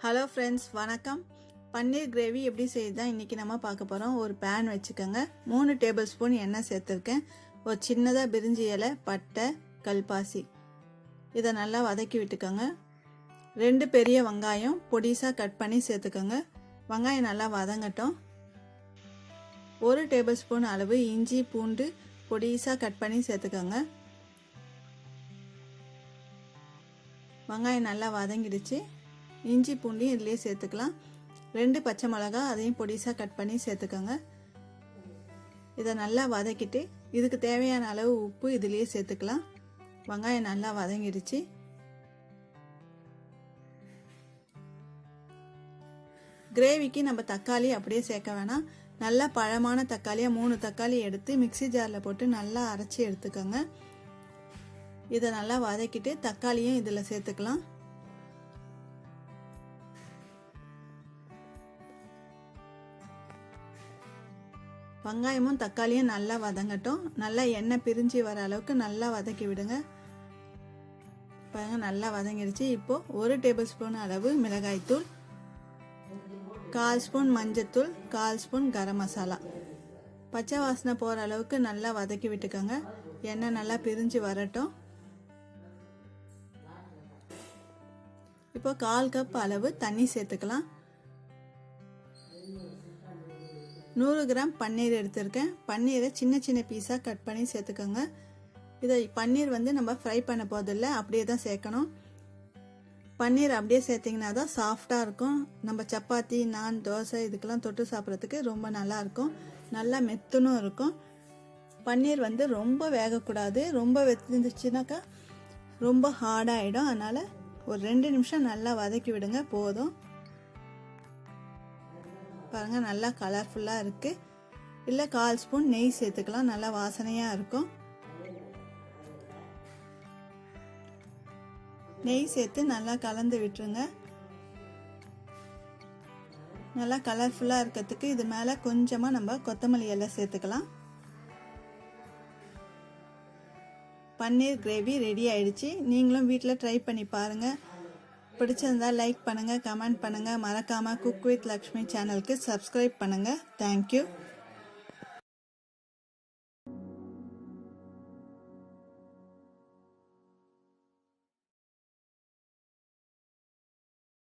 Hello friends, வணக்கம். பன்னீர் gravy எப்படி செய்யுதான் இன்றைக்கி நம்ம பார்க்க போகிறோம். ஒரு பேன் வச்சுக்கோங்க. 3 டேபிள் ஸ்பூன் எண்ணெய் சேர்த்துருக்கேன். ஒரு சின்னதாக பிரிஞ்சி இலை, பட்டை, கல்பாசி இதை நல்லா வதக்கி விட்டுக்கோங்க. 2 பெரிய வெங்காயம் பொடிசாக கட் பண்ணி சேர்த்துக்கோங்க. வெங்காயம் நல்லா வதங்கட்டும். 1 டேபிள் ஸ்பூன் அளவு இஞ்சி பூண்டு பொடிசாக கட் பண்ணி சேர்த்துக்கோங்க. வெங்காயம் நல்லா வதங்கிடுச்சு. இஞ்சி பூண்டையும் இதுலேயே சேர்த்துக்கலாம். 2 பச்சை மிளகா அதையும் பொடிசாக கட் பண்ணி சேர்த்துக்கோங்க. இதை நல்லா வதக்கிட்டு இதுக்கு தேவையான அளவு உப்பு இதுலேயே சேர்த்துக்கலாம். வெங்காயம் நல்லா வதங்கிடுச்சு. கிரேவிக்கு நம்ம தக்காளி அப்படியே சேர்க்க வேணாம். நல்லா பழமான தக்காளியாக 3 தக்காளி எடுத்து மிக்சி ஜாரில் போட்டு நல்லா அரைச்சி எடுத்துக்கோங்க. இதை நல்லா வதக்கிட்டு தக்காளியும் இதில் சேர்த்துக்கலாம். வெங்காயமும் தக்காளியும் நல்லா வதங்கட்டும். நல்லா எண்ணெய் பிரிஞ்சு வர அளவுக்கு நல்லா வதக்கி விடுங்க. பாருங்க, நல்லா வதங்கிடுச்சு. இப்போது 1 டேபிள் ஸ்பூன் அளவு மிளகாய்த்தூள், 1/4 ஸ்பூன் மஞ்சத்தூள், 1/4 ஸ்பூன் கரம் மசாலா, பச்சை வாசனை போகிற அளவுக்கு நல்லா வதக்கி விட்டுக்கோங்க. எண்ணெய் நல்லா பிரிஞ்சு வரட்டும். இப்போ 1/4 கப் அளவு தண்ணி சேர்த்துக்கலாம். 100 கிராம் பன்னீர் எடுத்திருக்கேன். பன்னீரை சின்ன சின்ன பீஸாக கட் பண்ணி சேர்த்துக்கோங்க. இதை பன்னீர் நம்ம ஃப்ரை பண்ண போதில்லை, அப்படியே தான் சேர்க்கணும். பன்னீர் அப்படியே சேர்த்திங்கன்னா தான் சாஃப்டாக இருக்கும். நம்ம சப்பாத்தி, நான், தோசை இதுக்கெல்லாம் தொட்டு சாப்பிட்றதுக்கு ரொம்ப நல்லாயிருக்கும். நல்லா மெத்துனும் இருக்கும். பன்னீர் ரொம்ப வேகக்கூடாது. ரொம்ப வெந்துச்சுனாக்கா ரொம்ப ஹார்டாகிடும். அதனால் ஒரு 2 நிமிஷம் நல்லா வதக்கி விடுங்க, போதும். பாருங்கள், நல்லா கலர்ஃபுல்லாக இருக்குது. இல்லை 1/4 ஸ்பூன் நெய் சேர்த்துக்கலாம், நல்லா வாசனையாக இருக்கும். நெய் சேர்த்து நல்லா கலந்து விட்டுருங்க. நல்லா கலர்ஃபுல்லாக இருக்கிறதுக்கு இது மேலே கொஞ்சமாக நம்ம கொத்தமல்லி இலை சேர்த்துக்கலாம். பன்னீர் கிரேவி ரெடி ஆயிடுச்சு. நீங்களும் வீட்டில் ட்ரை பண்ணி பாருங்கள். பிடிச்சிருந்தா லைக் பண்ணுங்கள், கமெண்ட் பண்ணுங்கள். மறக்காமல் குக் வித் லக்ஷ்மி சேனலுக்கு சப்ஸ்கிரைப் பண்ணுங்கள். தேங்க்யூ.